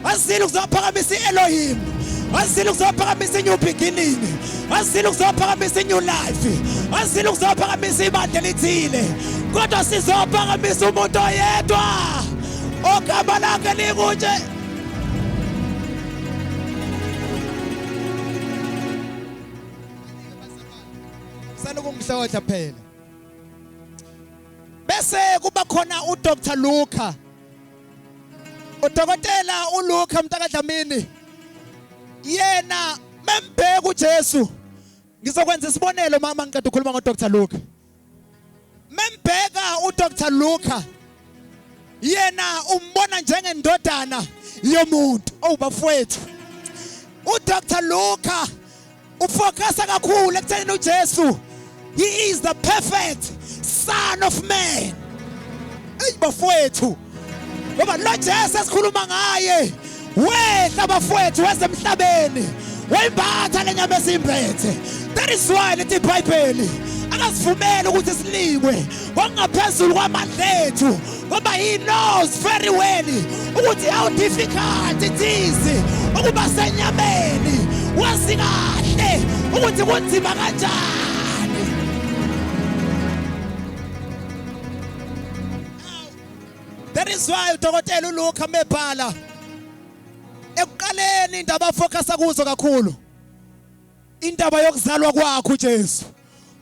Asizile ukuzophakamisa iElohim. Asizile ukuzophakamisa iNew Beginning. Asizile ukuzophakamisa iNew Life. Asizile ukuzophakamisa ibandla elithile. Kodwa sizophakamisa umuntu oyedwa. Ogama lakhe linguNje. Sanukungihlohla phela. Bese kuba khona uDr Luka. Udokotela uLuka Mtakadlamini. Yena membheka uJesu. Ngizokwenza isibonelo mama ngiqeda ukukhuluma ngoDr Luka. Membheka uDr Luka. Yena umbona njengendodana yomuntu obafowethu. uDr Luka ufocusa kakhulu ekutheni uJesu he is the perfect son of man. Bafowethu ngoba lo Jesu esikhuluma ngaye wehla bafowethu wezemhlabeni wayimbatha lenyama esimbethe. That is why lithi iBhayibheli akasivumeli ukuthi silikwe ngokungaphezulu kwamandla ethu ngoba he knows very well ukuthi how difficult it is ukuba senyameni. Wazi kahle ukuthi kunzima kanjani. That is why udokotela uLuka mebhala ekuqaleni indaba afocusa kuzo kakhulu indaba yokuzalwa kwakhe uJesu.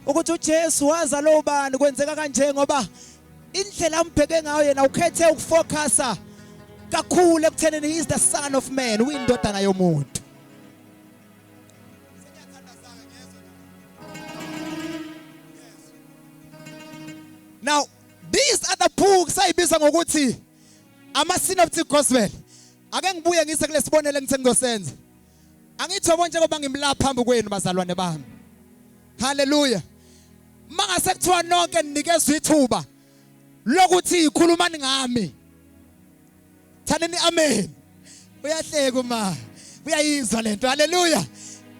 Ukuthi uJesu wazalwa ubani kwenzeka kanje ngoba indlela ambheke ngayo yena ukhethe ukufocusa kakhulu ekuthenini he is the son of man, uyindodana yomuntu. Now these other books ayibiza ngokuthi ama-synoptic gospel. Ake ngibuye ngise kulesibonelo engithe ngizosenza. Angithobo nje ngoba ngimla phambi kwenu bazalwane bami. Hallelujah. Mangase kuthiwa nonke nikezwe ithuba lokuthi ikhulumani ngami. Thanini amen. Uyahleka uma uyayizwa lento. Hallelujah.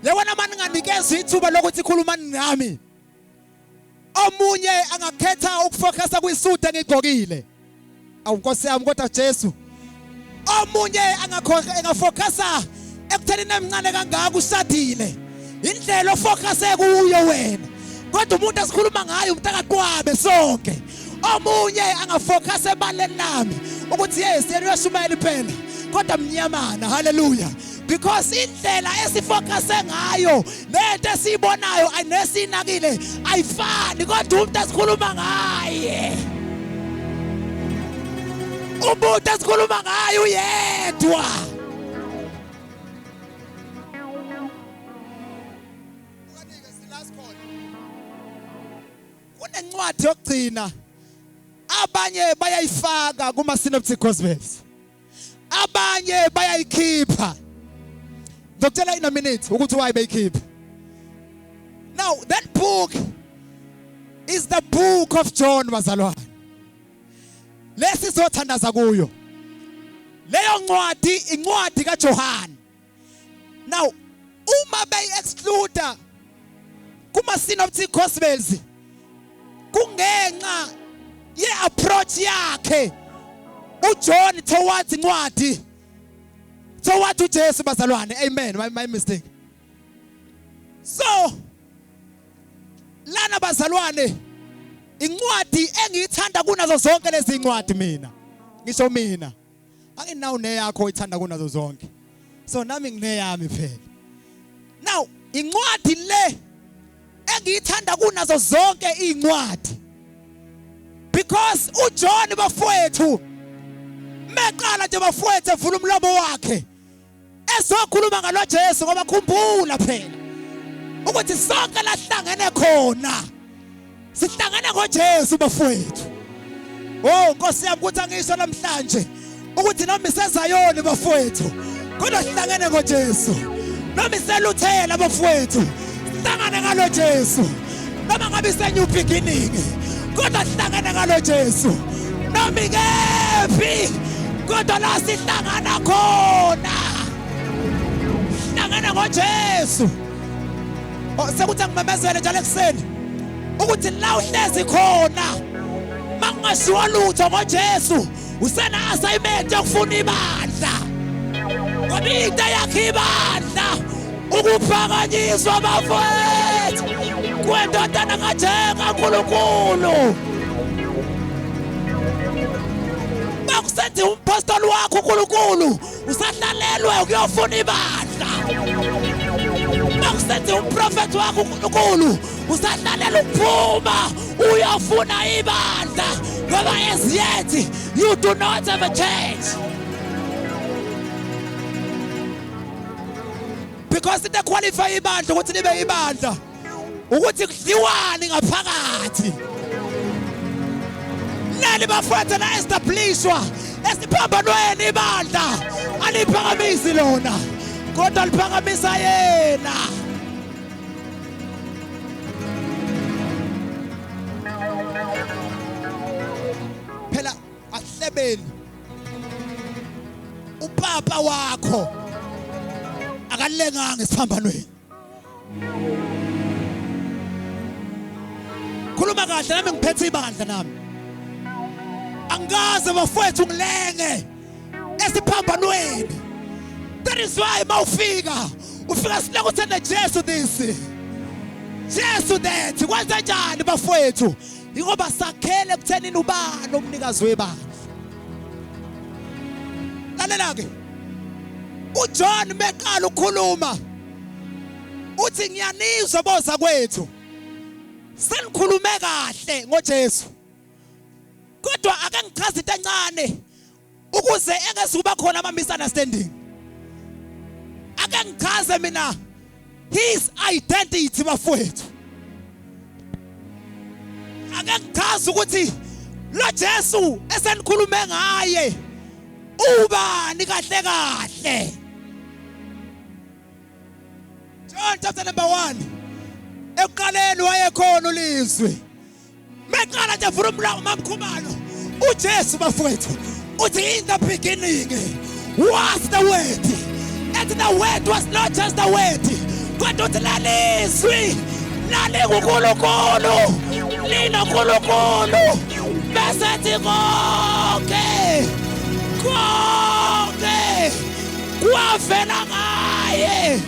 Yabona manje nganikezwe ithuba lokuthi ikhulumani ngami. Omunye angakhetha ukufocusa kwisudi engigqokile. Awunkosi yami kodwa Jesu. Omunye angafocusa ekuthenini emncane kangaka ushadile. Indlela ofocuse kuyo wena. Kodwa umuntu asikhuluma ngayo umntakaqwabe sonke. Omunye angafocusa ebaleni lami ukuthi yes yena uyashumayela iphela kodwa mnyamana. Hallelujah. Because indlela esifocuse ngayo lento esibonayo ayinesinakile ayifani kodwa umuntu asikhuluma ngaye. Umuntu asikhuluma ngayo yedwa. Kunencwadi yokugcina abanye bayayifaka kuma synoptic gospels. Abanye bayayikhipha. Ngizokutshela in a minute ukuthi why bayikhipha. Now that book is the book of John bazalwane. Lesi sothandaza kuyo. Leyo ncwadi incwadi kaJohn. Now uma bayi-exclude kuma synoptic gospels kungenxa ye-approach yakhe uJohn towards incwadi towards uJesu bazalwane. Amen. My mistake. So lana bazalwane incwadi engiyithanda kunazo zonke lezi incwadi mina. Ngisho mina anginawo neyakho oyithanda kunazo zonke. So nami ngineyami phela. Now incwadi le engiyithanda kunazo zonke incwadi because uJohn bafowethu meqala nje bafowethu evula umlomo wakhe ezokhuluma ngalo Jesu ngoba khumbula phela ukuthi sonke lahlangene khona sihlangene ngoJesu bafowethu. Oh Nkosi yami ukuthi angisho namhlanje ukuthi nami sezayoni bafowethu kodwa sihlangene ngoJesu. Nami seluthela bafowethu sihlangene ngalo Jesu. Noma ngabe iseNew Beginning kodwa sihlangene ngalo Jesu. Nami kephi kodwa la sihlangana khona. Sihlangene ngoJesu. Sekuthi ngimemezele njalo ekseni ukuthi la uhlezi khona mangashiwa lutho ngoJesu usena assignment yokufuna ibandla. wabida yakhe ibandla ukuphakanyiswa abafowethu kwendodana kaJehovah uNkulunkulu. Makusenze umpostoli wakho uNkulunkulu usadlalelwe ukuyofuna ibandla. Makusenze umprofeti wakho uNkulunkulu usadlalela ukuphuma uyofuna ibandla ngoba as yet you do not have a church. Because into qualify ibandla ukuthi libe ibandla ukuthi kudliwani ngaphakathi. Leli bafowethu la establishwa esiphambanweni ibandla aliphakamisi lona kodwa liphakamisa yena. Phela ahlebeni upapa wakho akalenganga esiphambanweni. Khuluma kahle nami ngiphethe ibandla nami. Angaze bafowethu ngilenge esiphambanweni. That is why mawufika ufika siloko uthanda Jesu this. Jesu that kwenza njani bafowethu? Ingoba sakhele ekuthenini ubani omnikazi webandla. Lalela ke. uJohn meqala ukukhuluma uthi ngiyanizwa boza kwethu senikhulume kahle ngoJesu kodwa ake ngichaze into encane ukuze engasuba khona ama misunderstanding. Ake ngichaze mina his identity bafowethu. Ake ngichaze ukuthi lo Jesu esenikhulume ngaye ubani kahle kahle. John chapter number 1 ekuqaleni wayekhona ulizwi. Meqala nje vula umlomo mamkhumalo uJesu bafowethu uthi in the beginning was the word and the word was not just the word kodwa uthi lalizwi nalikuNkulunkulu linoNkulunkulu bese thi konke kwavela ngaye.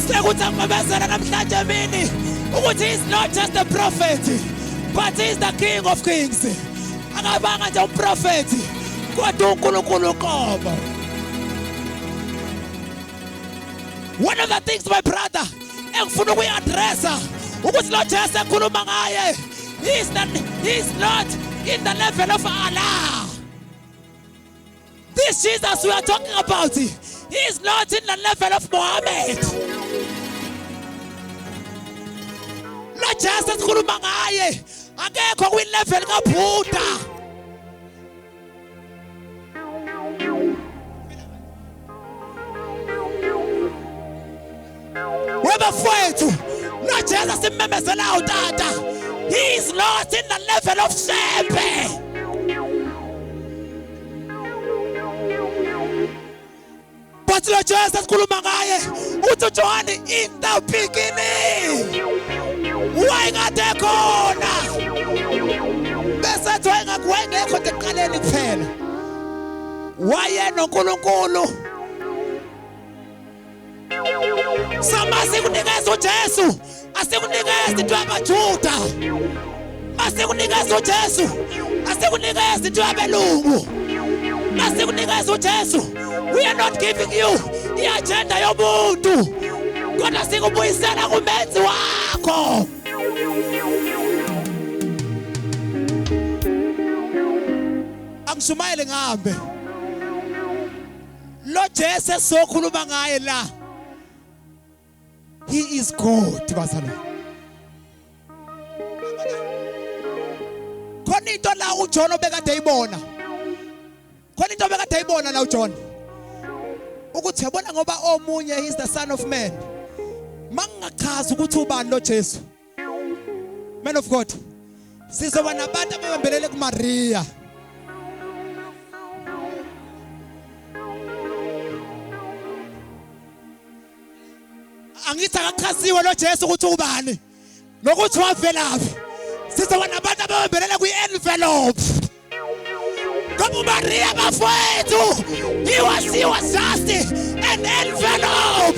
Sekuthi angibabezela namhlanje mini ukuthi he is not just a prophet but he is the King of Kings. Akabanga nje umprofeti kodwa uNkulunkulu uqobo. One of the things my brother engifuna ukuyi-addressa ukuthi lo Jesu ekhuluma ngaye he is not in the level of Allah. This Jesus we are talking about, he is not in the level of Muhammad. Lo Jesu esikhuluma ngaye akekho kwi-level kaBuddha. Webafowethu lo Jesu simmemezela utata he is not in the level of Shepe. But lo Jesu esikhuluma ngaye uthi uJohn in the beginning wayengade khona bese athi wayengekho ekuqaleni kuphela wayenoNkulunkulu. Samasikunikeeza uJesu asikunikeza into yabaJuda, masikunikeza uJesu asikunikeza into yabelungu, masikunikeza uJesu we are not giving you the agenda yobuntu kodwa sikubuyisela kumenzi wakho. Angishumayele ngihambe lo Jesu sokhuluma ngaye la he is God bazalwane. Khona into la uJohn obekade ayibona, khona into obekade ayibona la uJohn ukuthi yabona ngoba omunye he is the son of man. Mangingachaza ukuthi ubani lo Jesu, man of God, sizoba nabantu ababambelele kuMaria. Angithi akachaziwe lo Jesu ukuthi ubani nokuthi wavelaphi. Sizoba nabantu ababambelele kwi-envelope Ngoba uMaria bafowethu, he was just an envelope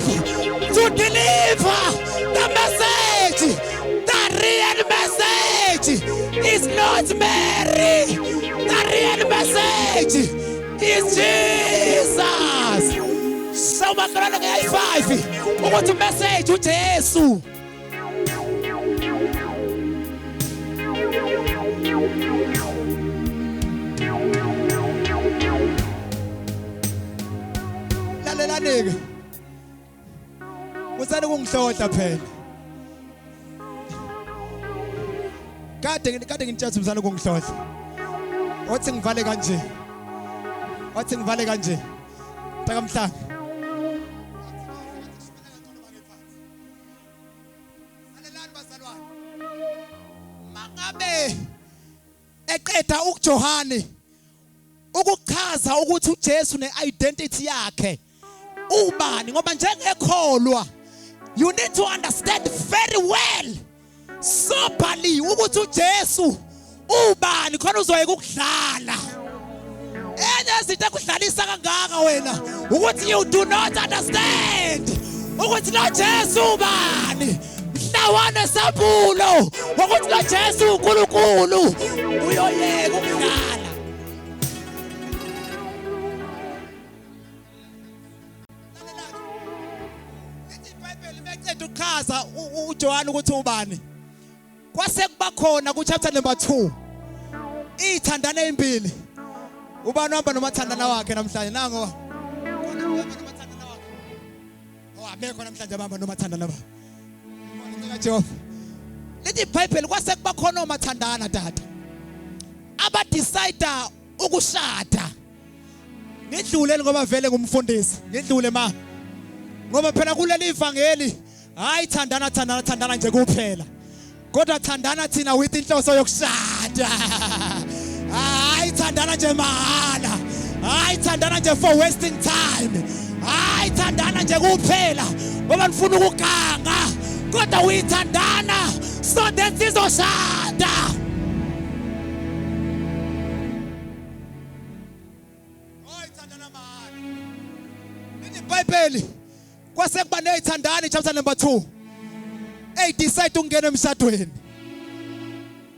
to deliver the message. The real message is not Mary. The real message is Jesus. So makarana nge-5 ukuthi message uJesu. Lalelani-ke. Usale kungihlohla phela. Kade ngintshela umzana kungihlohla. Wathi ngivale kanje. Taka Mhlanga. Salelani bazalwane. Mangabe eqeda ukuJohane ukuchaza ukuthi uJesu neidentity yakhe ubani ngoba njengekholwa you need to understand very well soberly ukuthi uJesu ubani khona uzoyeka ukudlala. Enye izinto ekudlalisa kangaka wena ukuthi you do not understand ukuthi lo Jesu ubani. Mhlawane sabulo ukuthi lo Jesu uNkulunkulu uyoyeka ukudlala. Lethi iBhayibheli beceda ukuchaza uJohane ukuthi ubani. Kwase kuba khona ku chapter number 2 ithandana ezimbili. Ubani uhamba nomathandana wakhe namhlanje nango. Khona uhamba nomathandana wakhe. Abekho namhlanje abamba nomathandana ba. Ngicela Jehova. Lethi iBhayibheli kwase kuba khona omathandana tata. Aba decide ukushada. Ngidlule ngoba vele ngumfundisi. Ngidlule ma. Ngoba phela kuleli ivangeli hayi thandana nje kuphela. Kodwa thandana thina with inhloso yokushada. Hayi thandana nje mahala. Hayi thandana nje for wasting time. Hayi thandana nje kuphela ngoba nifuna ukuganga. Kodwa uyithandana so that sizoshada. Hayi thandana mahala. Lethi iBhayibheli kwase kuba nezithandani chapter number 2. Decide ukungena emshadweni.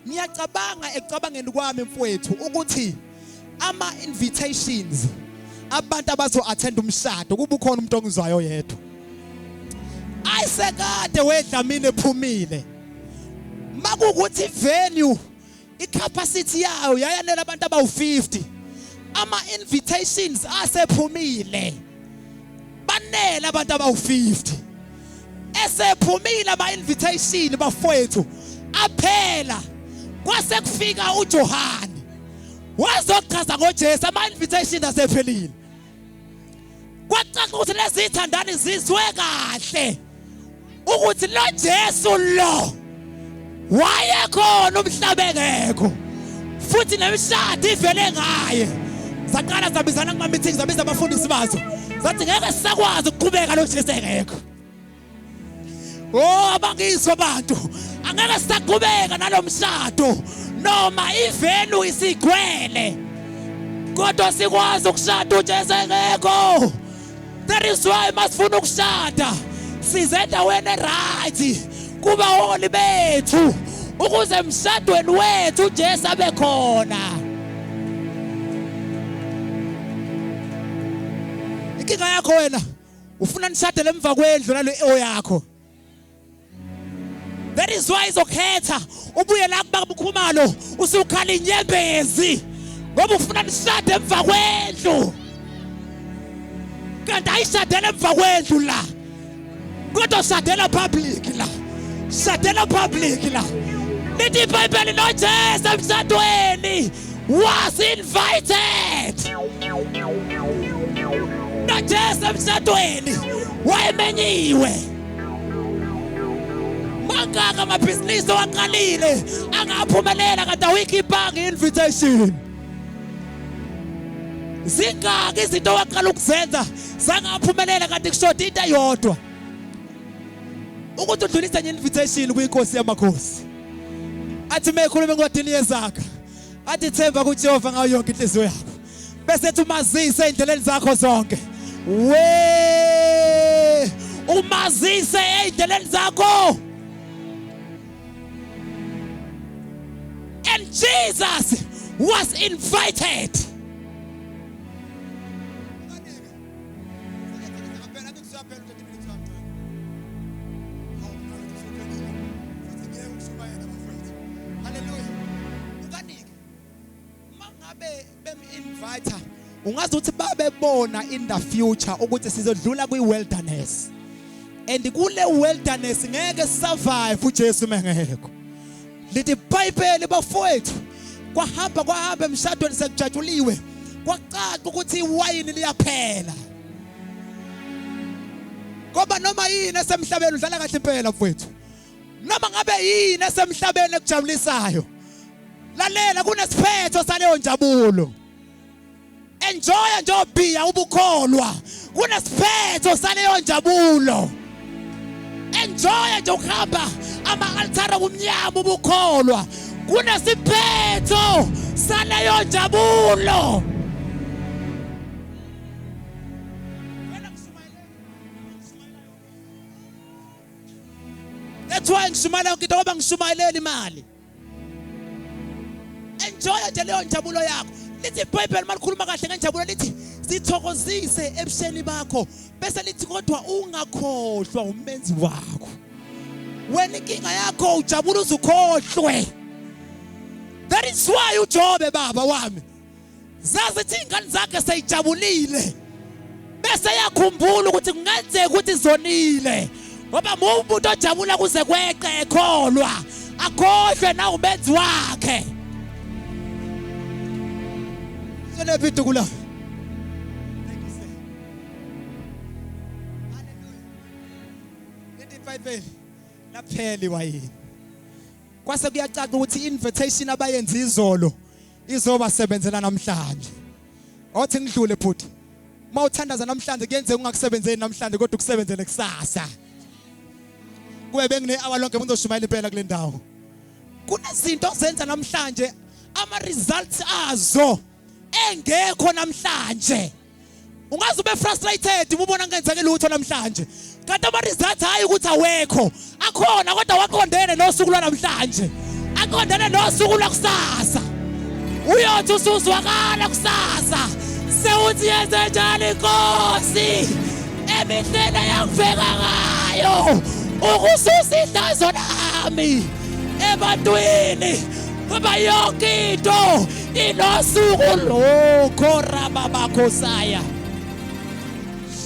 Ngiyacabanga ecabangeni kwami mfowethu ukuthi ama invitations abantu abazo attend umshado kuba ukhona umuntu ongizwayo yedwa. Ayisekade wedla mina ephumile. Makukuthi venue icapacity yayo yayanela abantu abawu50. Ama invitations asephumile. Banele abantu abawu50. Esephumile ama invitation bafowethu aphela. Kwase kufika uJohane wazochaza ngoJesu ama invitation asephelile. Kwacaca ukuthi lezi ithandani zizwe kahle ukuthi lo Jesu lo wayekhona umhlabekekho futhi nemishado ivele ngaye. Zaqala zabizana kuma meetings zabiza abafundisi bazo. Zathi ngeke sisakwazi ukuqhubeka lo Jesu engekho. Oh abangizwa abantu angeke sisaqhubeka nalomshado noma ivenu isigwele kodwa sikwazi ukushada uJesu engekho. That is why masifuna ukushada size endaweni right kuba holi bethu ukuze emshadweni wethu uJesu abe khona. Inkinga yakho wena ufuna nishadele emva kwendlu nalo yakho. That is why izokhetha ubuye la kuba kukhumalo usukhala inyembezi ngoba ufuna nishade emva kwendlu. Kanti ayishadele emva kwendlu la. Kodwa shadela public la. Shadela public la. Lithi iBhayibheli lo Jesu emshadweni was invited. No Jesu emshadweni wayemenyiwe. Mangaka amabhizinisi owaqalile angaphumelela kade awikhipanga invitation. Zingaki izinto owaqala ukuzenza zangaphumelela kade kushoda into eyodwa. Ukuthi udlulisa invitation kwiNkosi yamakhosi. Athi mekhulume ngodini yezakhe. Athi themba kuJehova ngayo yonke inhliziyo yakho. bese umazise indleleni zakho zonke umazise indleleni zakho. And Jesus was invited. Ungazi ukuthi babebona in the future ukuthi sizodlula kwi-wilderness, and kule wilderness ngeke survive uJesu mengekho. Lithi iBhayibheli bafowethu kwahamba emshadweni sekujatshuliwe kwacaca ukuthi iwayini liyaphela, ngoba noma yini esemhlabeni udlala kahle impela mfowethu, noma ngabe yini esemhlabeni ekujabulisayo, lalela kunesiphetho saleyo njabulo. Enjoy nje obhiya ubukholwa, kunesiphetho saleyo njabulo. Enjoy nje ukuhamba ama-altare kumnyama ubukholwa, kunesiphetho saleyo njabulo. That's why ngishumayela yonke into ngoba ngishumayela imali. Enjoy nje leyo njabulo yakho. Lithi iBhayibheli malikhuluma kahle ngenjabulo lithi sithokozise ebusheni bakho, bese lithi kodwa ungakhohlwa umenzi wakho. Wena inkinga yakho ujabula uzukhohlwe. That is why uJobe baba wami zazi ukuthi ingane zakhe seyijabulile, bese yakhumbula ukuthi kungenzeka ukuthi izonile, ngoba umuntu ojabula kuze kweqe ekholwa akhohlwe na umenzi wakhe. Sonephi kula. Thank you sir. Hallelujah. Lithi iBhayibheli laphela iwayini. Kwase kuyacaca ukuthi invitation abayenza izolo izoba sebenzela namhlanje. Othi ngidlule futhi. Mawuthandaza namhlanje kuyenzeka ungakusebenzeli namhlanje kodwa ukusebenzele kusasa. Kube bengine hour lonke umuntu oshumayela impela kule ndawo. Kunezinto ozenza namhlanje ama results azo engekho namhlanje. Ungaze ube frustrated ubona ngenzeke lutho namhlanje, kanti ama results hayi ukuthi awekho, akhona kodwa waqondene nosuku lwanamhlanje, aqondene nosuku lwakusasa. Uyothi usuzwakala kusasa sewuthi yenze njalo inkosi emithena yakuveka ngayo ukususa ihlazo lami ebantwini, ngoba yonke into inosuku lokho rababakhosaya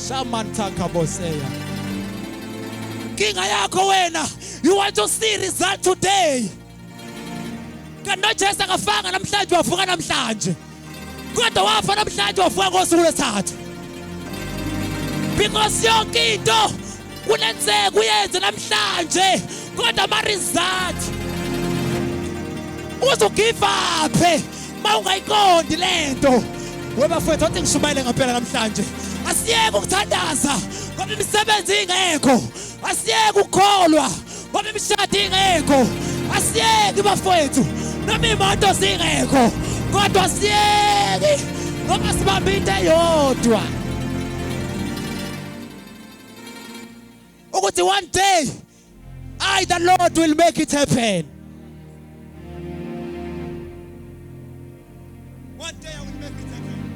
shamantaka boseya. Kinga yakho wena, you want to see result today. Kanti Jesu akafanga namhlanje wavuka namhlanje, kodwa wafa namhlanje wavuka ngosuku lwesithathu, because yonke into kunenzeka uyenze namhlanje kodwa ama result uzogive up mawungayiqondi lento. Webafowethu othi ngishumayele ngempela namhlanje, asiyeke ukuthandaza ngoba imisebenzi ingekho, asiyeke ukukholwa ngoba imishado ingekho, asiyeke bafowethu noma imoto zingekho, kodwa asiyeke ngoba sibambe into eyodwa ukuthi one day the Lord will make it happen. One day I will make it happen.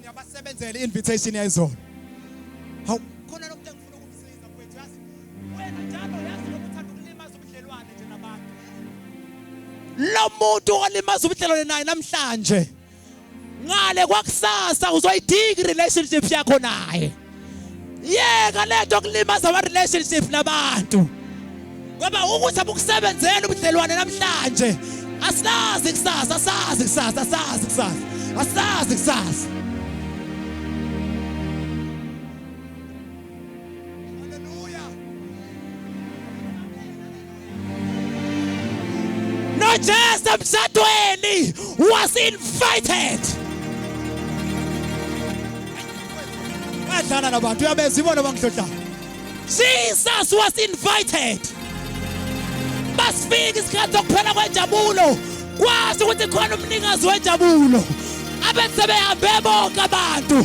Abasebenzele invitation yayizona. Hawu khona lokho engifuna ukumsiza mfowethu, yazi wena njalo yazi lokuthanda ukulimaza ubudlelwane nje nabantu. Lo muntu olimaza ubudlelwane naye namhlanje, ngale kwakusasa uzoyidinga relationship yakho naye. Yeka lento yokulimaza ama relationship nabantu, ngoba ukuthi abukusebenzela ubudlelwane namhlanje asazi kusasa, asazi kusasa, asazi kusasa, asazi kusasa. Hallelujah. No just emshadweni was invited. Jesus was invited. masifika isikhathi sokuphela kwenjabulo kwazi ukuthi khona umnikazi wenjabulo abenze behambe bonke abantu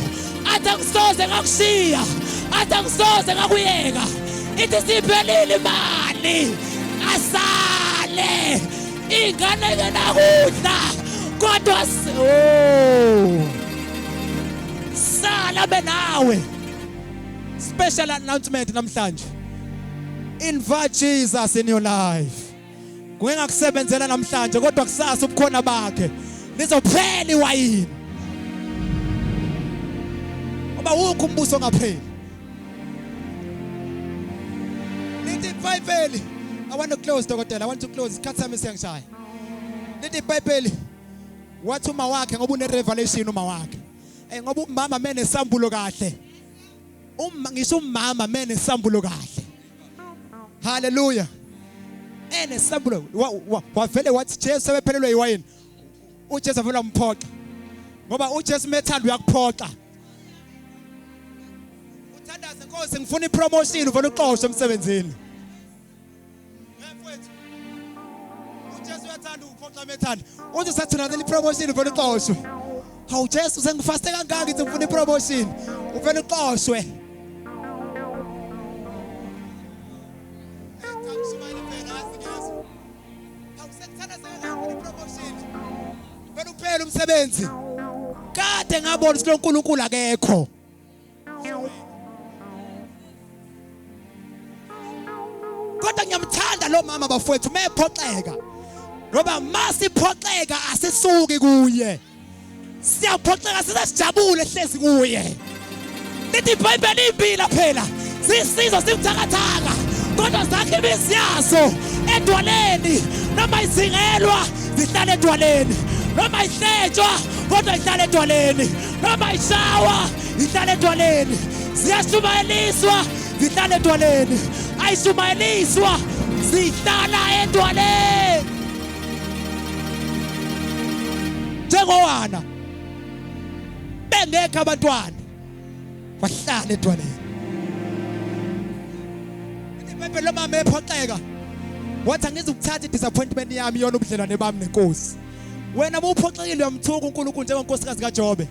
athi akusoze ngakushiya athi akusoze ngakuyeka ithi siphelile imali asale ingane ngenakudla kodwa sala benawe. Special announcement namhlanje. Invite Jesus in your life. Kungakusebenzela namhlanje kodwa kusasa ubukhona bakhe lizophela iwayini. Oba ukho umbuso ngapheli. Lithi iBhayibheli. I want to close dokotela. I want to close. Isikhathi sami siyangishaya. Lithi iBhayibheli wathi uma wakhe ngoba une revelation uma wakhe. Ngoba umama mene sambulo kahle. Ngisho umama mene sambulo kahle. Hallelujah. Ene sambulo wavele wathi Jesu sebephelelwe iwayini. uJesu avela umphoqa. Ngoba uJesu methanda uyakuphoqa. Uthandaze Nkosi ngifuna ipromotion uvela uqoqoshe emsebenzini. Mfowethu. uJesu uyathanda ukuphoqa methanda. Uthi sathina ipromotion uvela uqoqoshe. Hawu Jesu sengifaste kangaka ngithi ngifuna ipromotion uvela uqoqoshwe. Uphela umsebenzi kade ngabona ukuthi uNkulunkulu akekho. Kodwa ngiyamthanda lo mama bafowethu mephoxeka ngoba masiphoxeka asisuki kuye siyaphoxeka sisajabule hlezi kuye. Lithi iBhayibheli impila phela sisizwe simthakathaka kodwa zakhe besiyaso edwaleni noma izingelwa zihlala edwaleni noma ihletshwa kodwa ihlala edwaleni noma ishawa ihlala edwaleni ziyashumayeliswa zihlala edwaleni ayishumayeliswa zihlala edwaleni njengowana bengekho abantwana bahlala edwaleni. iBhayibheli mama ephoxeka wathi angizukuthatha idisappointment yami yona ubudlelwane bami nenkosi. Wena ubuphoxekile uyamthuka uNkulunkulu njengenkosikazi kaJobe.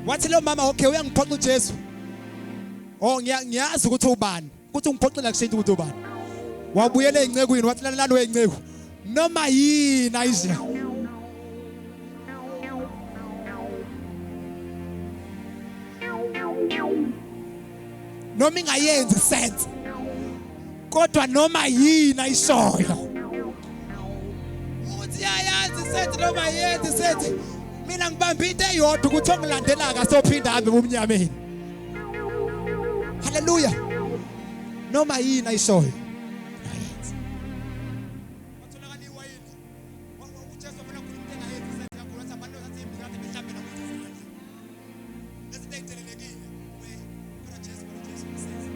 Wathi lo mama okay uyangiphoxa uJesu. Oh ngiyazi ukuthi ubani. Ukuthi ungiphoxela kushintsha ukuthi ubani. Wabuyela ezincekweni wathi lalalo wezinceko. Noma yini ayisha. Noma ingayenzi sense. Kodwa noma yini ayishoyo. Yayazi sethi noma yenzi sethi mina ngibamba into eyodwa ukuthi ongilandela akasophinda hambe umnyameni. Hallelujah. Noma yini ayishoyo. Ayenzi. Watholakala iwayini. uJesu wafuna ukukhuluma into engayenzi sethi kakhulu wathi abantu bathi imikade mhlawumbe nokuthi. Lezinto ezitelelekile. Kodwa Jesu usenze.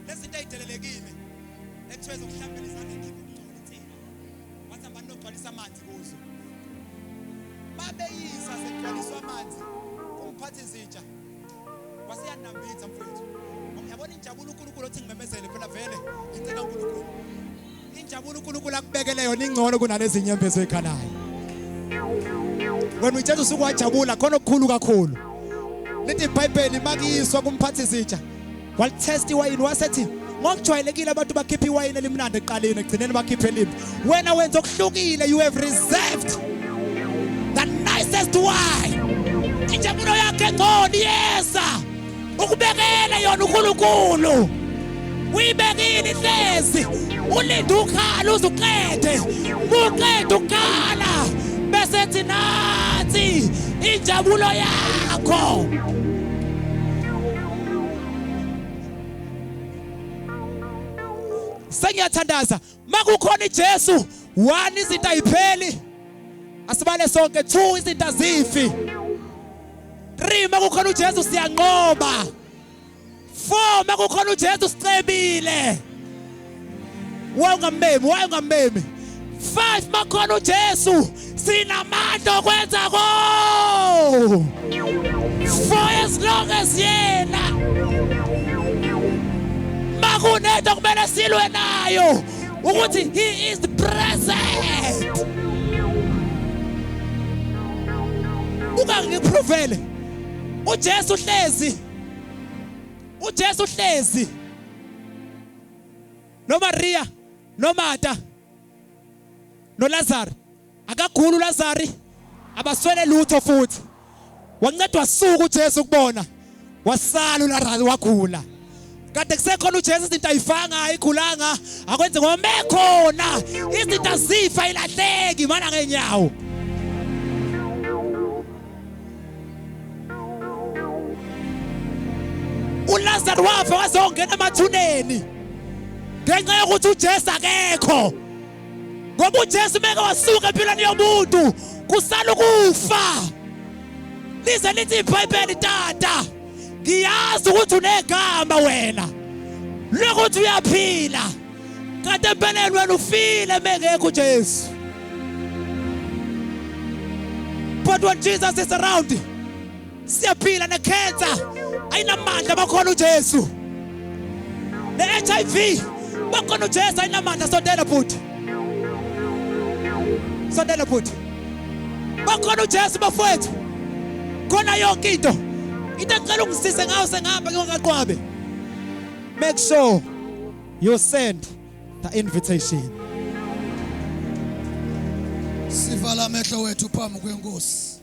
Lezinto ezitelelekile. Ethweza ukuhlambela izandla ekhipha umngcwele ithina. Wathi abantu nogcwalisa amanzi kuzo. Babeyisa sekugcwaliswa amanzi umphathi izitsha wasiyanambitha mfowethu. Yabona injabulo uNkulunkulu othi ngimemezele phela vele incela uNkulunkulu. Injabulo uNkulunkulu akubekele yona ingcono kunalezi inyembezo ekhalayo. Wena uyithetha usuku wajabula khona okukhulu kakhulu. Lithi iBhayibheli makiyiswa kumphathi izitsha walitest iwayini wasethi ngokujwayelekile abantu bakhipha iwayini elimnandi eqaleni egcineni bakhiphe elimbi. Wena wenza okuhlukile, you have reserved the nicest wine. Injabulo yakhe ngcono yesa ukubekela yona uNkulunkulu. Uyibekile ihlezi ulinde ukhala uzuqede uqede ukhala bese thi nathi injabulo yakho. Sengiyathandaza makukhona iJesu 1 izinto ayipheli asibale sonke 2 izinto azifi 3 makukhona uJesu siyanqoba 4 makukhona uJesu sicebile wayengambemi 5 makukhona uJesu sinamandla okwenza ko 4 as long as yena makunento kumele silwe nayo ukuthi he is present. Ungangiprovele uJesu uhlezi, uJesu uhlezi no Maria no Martha no Lazarus. Akagula uLazarus, abaswele lutho futhi. Wancedwa suku uJesu kubona, wasala uLazarus wagula. Kade kusekhona uJesu izinto ayifanga ayigulanga, akwenze ngoba mekhona izinto azifa ilahleki mana ngenyawo. uLazarus wafa wazongena emathuneni ngenxa yokuthi uJesu akekho. Ngoba uJesu meke wasuka empilweni yomuntu kusala ukufa. Lize lithi iBhayibheli tata, ngiyazi ukuthi unegama wena lokuthi uyaphila, kanti empeleni wena ufile mengekho uJesu. But when Jesus is around, siyaphila necancer ayinamandla bakhona uJesu. Ne-HIV bakhona uJesu ayinamandla. Sondela bhuti, sondela bhuti, bakhona uJesu bafowethu. Khona yonke into engicela ungisize ngayo sengihamba ngingaqwabe. Make sure you send the invitation. Sivala amehlo wethu phambi kwenkosi.